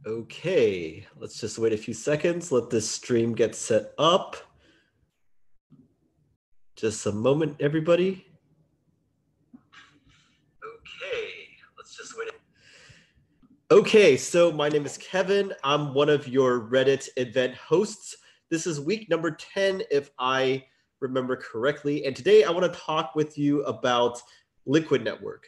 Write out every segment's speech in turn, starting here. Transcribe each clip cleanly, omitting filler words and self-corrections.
Okay, let's just wait a few seconds. Let this stream get set up. Just a moment, everybody. Okay, let's just wait. Okay, so my name is Kevin. I'm one of your Reddit event hosts. This is week number 10, if I remember correctly. And today I want to talk with you about Liquid Network.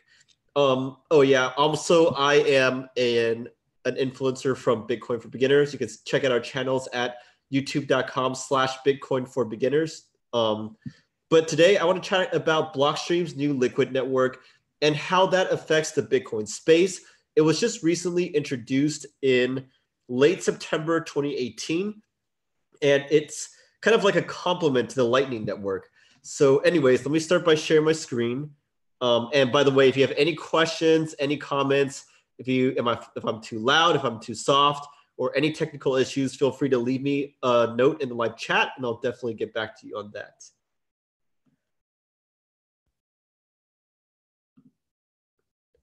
Oh yeah, also I am an influencer from Bitcoin for Beginners. You can check out our channels at youtube.com/Bitcoin for Beginners. But today I want to chat about Blockstream's new Liquid Network and how that affects the Bitcoin space. It was just recently introduced in late September 2018, and it's kind of like a complement to the Lightning Network. So anyways, let me start by sharing my screen. And by the way, if you have any questions, any comments, if I'm too loud, if I'm too soft, or any technical issues, feel free to leave me a note in the live chat, and I'll definitely get back to you on that.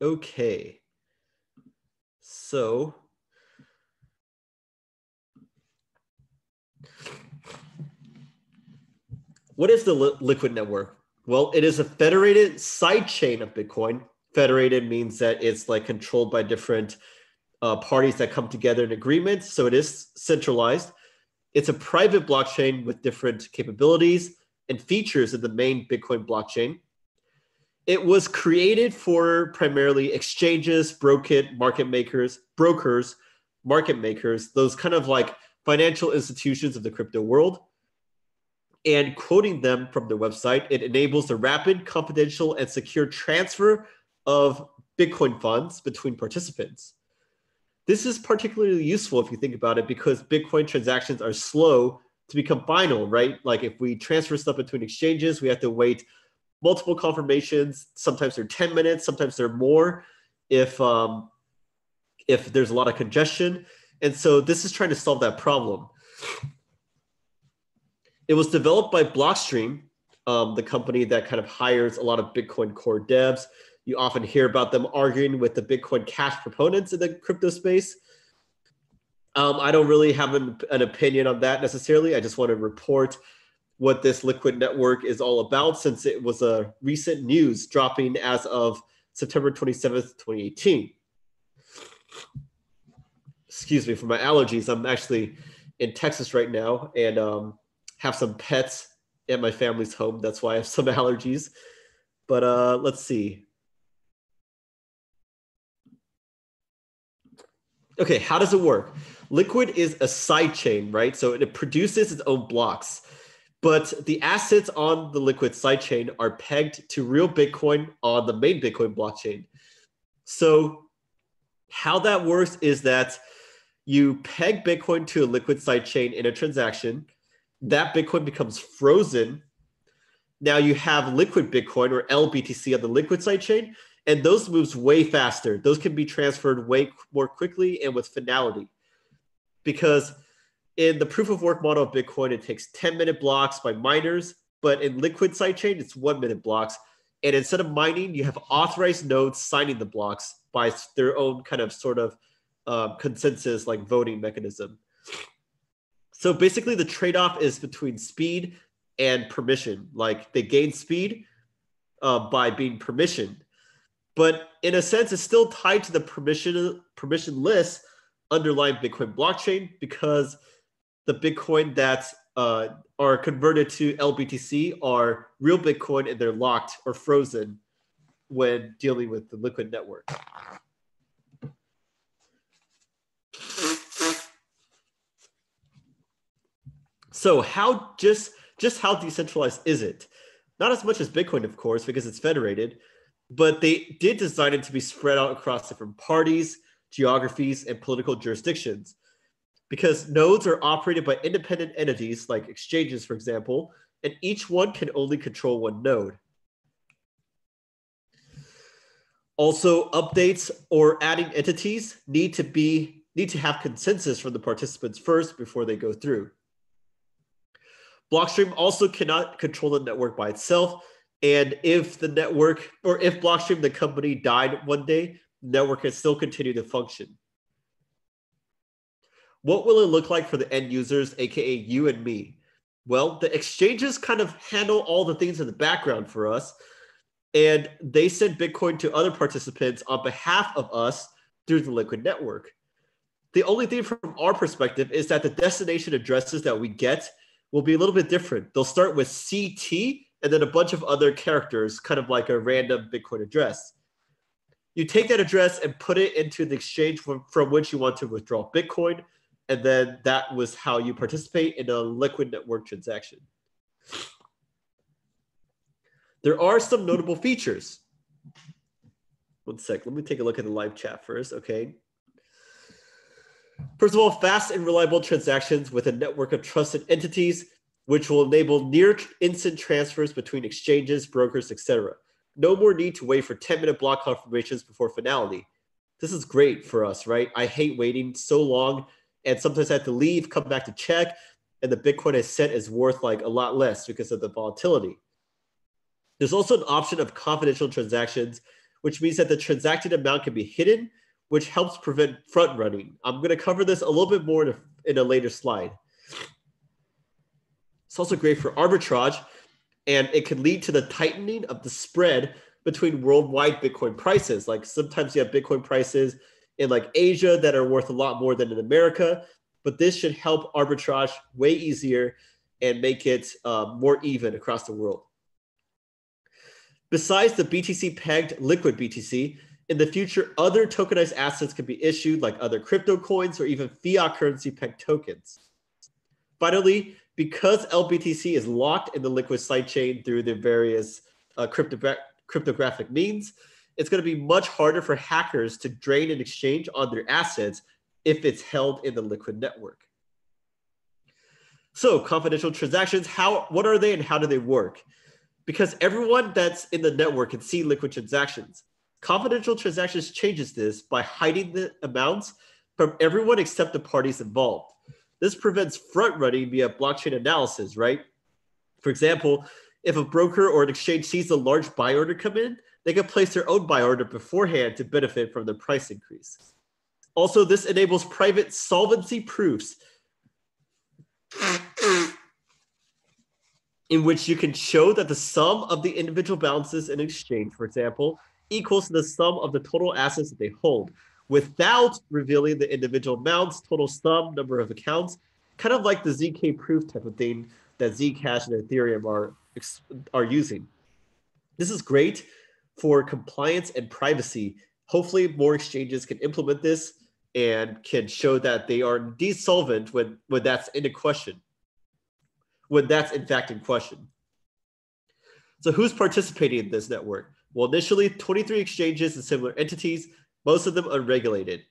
Okay. So what is the Liquid Network? Well, it is a federated sidechain of Bitcoin. Federated means that it's like controlled by different parties that come together in agreement. So it is centralized. It's a private blockchain with different capabilities and features of the main Bitcoin blockchain. It was created for primarily exchanges, market makers, brokers, market makers, those kind of like financial institutions of the crypto world. And quoting them from their website, it enables the rapid, confidential, and secure transfer of Bitcoin funds between participants. This is particularly useful if you think about it, because Bitcoin transactions are slow to become final, right? Like if we transfer stuff between exchanges, we have to wait multiple confirmations. Sometimes they're 10 minutes, sometimes they're more if there's a lot of congestion. And so this is trying to solve that problem. It was developed by Blockstream, the company that kind of hires a lot of Bitcoin core devs. You often hear about them arguing with the Bitcoin Cash proponents in the crypto space. I don't really have an opinion on that necessarily. I just want to report what this Liquid Network is all about, since it was a recent news dropping as of September 27th, 2018. Excuse me for my allergies. I'm actually in Texas right now and have some pets at my family's home. That's why I have some allergies. But let's see. Okay, how does it work? Liquid is a sidechain, right? So it produces its own blocks. But the assets on the Liquid sidechain are pegged to real Bitcoin on the main Bitcoin blockchain. So how that works is that you peg Bitcoin to a Liquid sidechain in a transaction. That Bitcoin becomes frozen. Now you have Liquid Bitcoin, or LBTC, on the Liquid sidechain, and those moves way faster. Those can be transferred way more quickly and with finality. Because in the proof of work model of Bitcoin, it takes 10-minute blocks by miners, but in Liquid sidechain, it's 1-minute blocks. And instead of mining, you have authorized nodes signing the blocks by their own kind of sort of consensus, like voting mechanism. So basically, the trade-off is between speed and permission. Like they gain speed by being permissioned, but in a sense, it's still tied to the permissionless underlying Bitcoin blockchain, because the Bitcoin that are converted to LBTC are real Bitcoin, and they're locked or frozen when dealing with the Liquid Network. So just how decentralized is it? Not as much as Bitcoin, of course, because it's federated, but they did design it to be spread out across different parties, geographies, and political jurisdictions. Because nodes are operated by independent entities like exchanges, for example, and each one can only control one node. Also, updates or adding entities need to have consensus from the participants first before they go through. Blockstream also cannot control the network by itself, and if the network, or if Blockstream, the company, died one day, the network can still continue to function. What will it look like for the end users, aka you and me? Well, the exchanges kind of handle all the things in the background for us, and they send Bitcoin to other participants on behalf of us through the Liquid network. The only thing from our perspective is that the destination addresses that we get will be a little bit different. They'll start with CT and then a bunch of other characters, kind of like a random Bitcoin address. You take that address and put it into the exchange from which you want to withdraw Bitcoin, and then that was how you participate in a Liquid network transaction. There are some notable features. One sec, let me take a look at the live chat first, okay? First of all, fast and reliable transactions with a network of trusted entities, which will enable near instant transfers between exchanges, brokers, etc. No more need to wait for 10-minute block confirmations before finality. This is great for us, right? I hate waiting so long, and sometimes I have to leave, come back to check, and the Bitcoin I sent is worth like a lot less because of the volatility. There's also an option of confidential transactions, which means that the transacted amount can be hidden, which helps prevent front running. I'm going to cover this a little bit more in a later slide. It's also great for arbitrage, and it can lead to the tightening of the spread between worldwide Bitcoin prices. Like sometimes you have Bitcoin prices in like Asia that are worth a lot more than in America, but this should help arbitrage way easier and make it more even across the world. Besides the BTC pegged liquid BTC, in the future, other tokenized assets can be issued like other crypto coins or even fiat currency pegged tokens. Finally, because LBTC is locked in the liquid sidechain through the various cryptographic means, it's going to be much harder for hackers to drain an exchange on their assets if it's held in the liquid network. So confidential transactions, what are they and how do they work? Because everyone that's in the network can see liquid transactions. Confidential transactions changes this by hiding the amounts from everyone except the parties involved. This prevents front running via blockchain analysis, right? For example, if a broker or an exchange sees a large buy order come in, they can place their own buy order beforehand to benefit from the price increase. Also, this enables private solvency proofs in which you can show that the sum of the individual balances in exchange, for example, equals to the sum of the total assets that they hold, without revealing the individual amounts, total sum, number of accounts, kind of like the ZK proof type of thing that Zcash and Ethereum are using. This is great for compliance and privacy. Hopefully more exchanges can implement this and can show that they are indeed solvent when that's in question. When that's in fact in question. So who's participating in this network? Well, initially 23 exchanges and similar entities, most of them unregulated.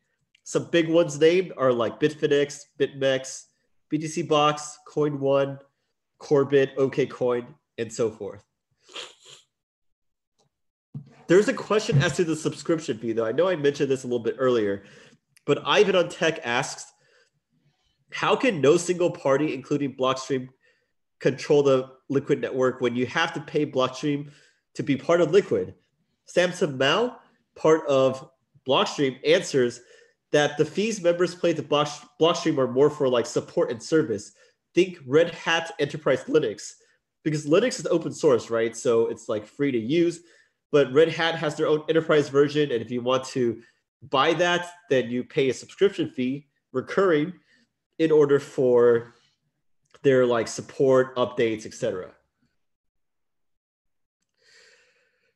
Some big ones named are like Bitfinex, BitMEX, BTC Box, Coin1, Corbit, OKCoin, and so forth. There's a question as to the subscription fee, though. I know I mentioned this a little bit earlier, but Ivan on Tech asks, how can no single party, including Blockstream, control the Liquid network when you have to pay Blockstream to be part of Liquid? Samson Mao, part of Blockstream, answers that the fees members pay to Blockstream are more for like support and service. Think Red Hat Enterprise Linux, because Linux is open source, right? So it's like free to use, but Red Hat has their own enterprise version. And if you want to buy that, then you pay a subscription fee recurring in order for their like support, updates, etc.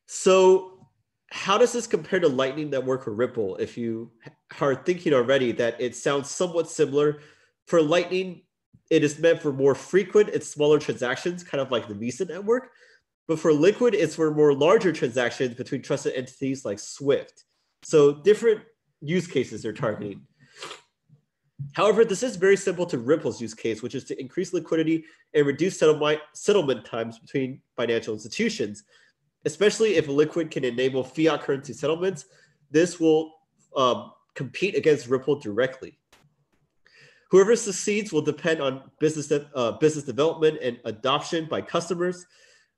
So how does this compare to Lightning Network or Ripple? If you are thinking already that it sounds somewhat similar, for Lightning, it is meant for more frequent and smaller transactions, kind of like the Visa network. But for Liquid, it's for more larger transactions between trusted entities like Swift. So different use cases they're targeting. However, this is very simple to Ripple's use case, which is to increase liquidity and reduce settlement times between financial institutions. Especially if Liquid can enable fiat currency settlements, this will compete against Ripple directly. Whoever succeeds will depend on business development and adoption by customers.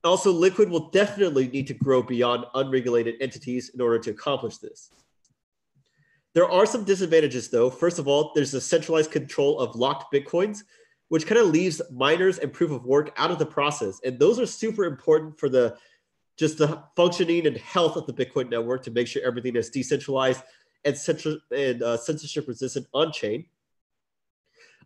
Also, Liquid will definitely need to grow beyond unregulated entities in order to accomplish this. There are some disadvantages, though. First of all, there's a centralized control of locked Bitcoins, which kind of leaves miners and proof of work out of the process. And those are super important for just the functioning and health of the Bitcoin network to make sure everything is decentralized and censorship resistant on chain.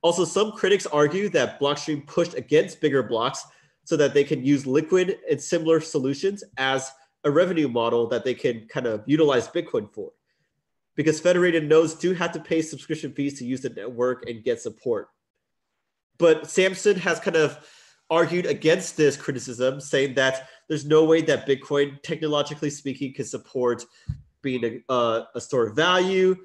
Also, some critics argue that Blockstream pushed against bigger blocks so that they can use Liquid and similar solutions as a revenue model that they can kind of utilize Bitcoin for. Because federated nodes do have to pay subscription fees to use the network and get support. But Samson has kind of argued against this criticism, saying that there's no way that Bitcoin, technologically speaking, can support being a store of value,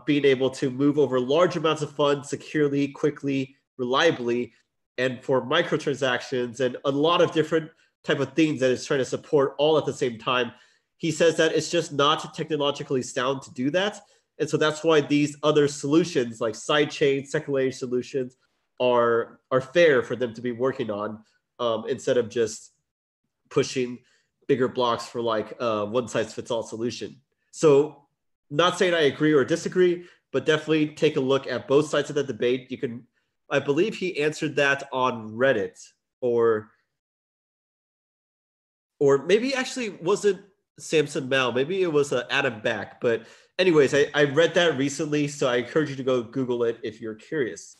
being able to move over large amounts of funds securely, quickly, reliably, and for microtransactions and a lot of different type of things that it's trying to support all at the same time. He says that it's just not technologically sound to do that. And so that's why these other solutions like sidechain, second-layer solutions are fair for them to be working on instead of just pushing bigger blocks for like one-size-fits-all solution. So not saying I agree or disagree, but definitely take a look at both sides of the debate. You can, I believe he answered that on Reddit or maybe actually wasn't Samson Mao. Maybe it was Adam Back. But anyways, I read that recently, so I encourage you to go Google it if you're curious.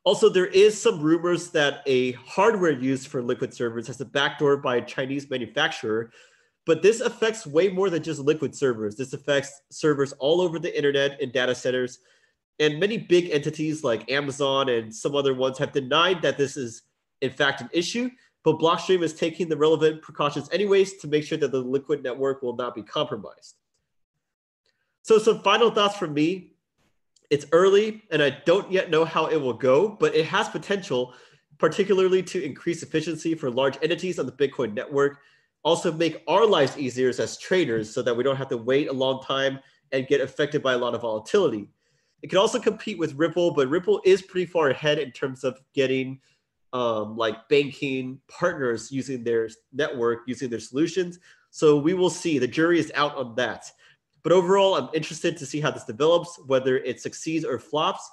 Also, there is some rumors that a hardware used for Liquid servers has a backdoor by a Chinese manufacturer, but this affects way more than just Liquid servers. This affects servers all over the internet and data centers, and many big entities like Amazon and some other ones have denied that this is in fact an issue, but Blockstream is taking the relevant precautions anyways to make sure that the Liquid network will not be compromised. So some final thoughts from me. It's early, and I don't yet know how it will go, but it has potential, particularly to increase efficiency for large entities on the Bitcoin network, also make our lives easier as traders so that we don't have to wait a long time and get affected by a lot of volatility. It can also compete with Ripple, but Ripple is pretty far ahead in terms of getting like banking partners using their network, using their solutions. So we will see. The jury is out on that. But overall, I'm interested to see how this develops, whether it succeeds or flops.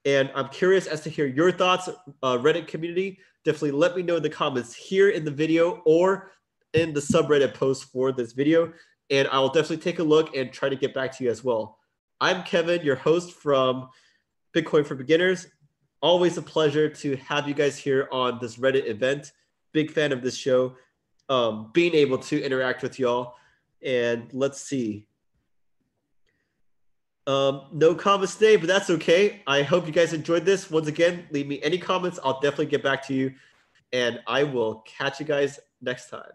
And I'm curious as to hear your thoughts, Reddit community. Definitely let me know in the comments here in the video or in the subreddit post for this video. And I will definitely take a look and try to get back to you as well. I'm Kevin, your host from Bitcoin for Beginners. Always a pleasure to have you guys here on this Reddit event. Big fan of this show, being able to interact with y'all. And let's see. No comments today, but that's okay. I hope you guys enjoyed this. Once again, leave me any comments. I'll definitely get back to you. And I will catch you guys next time.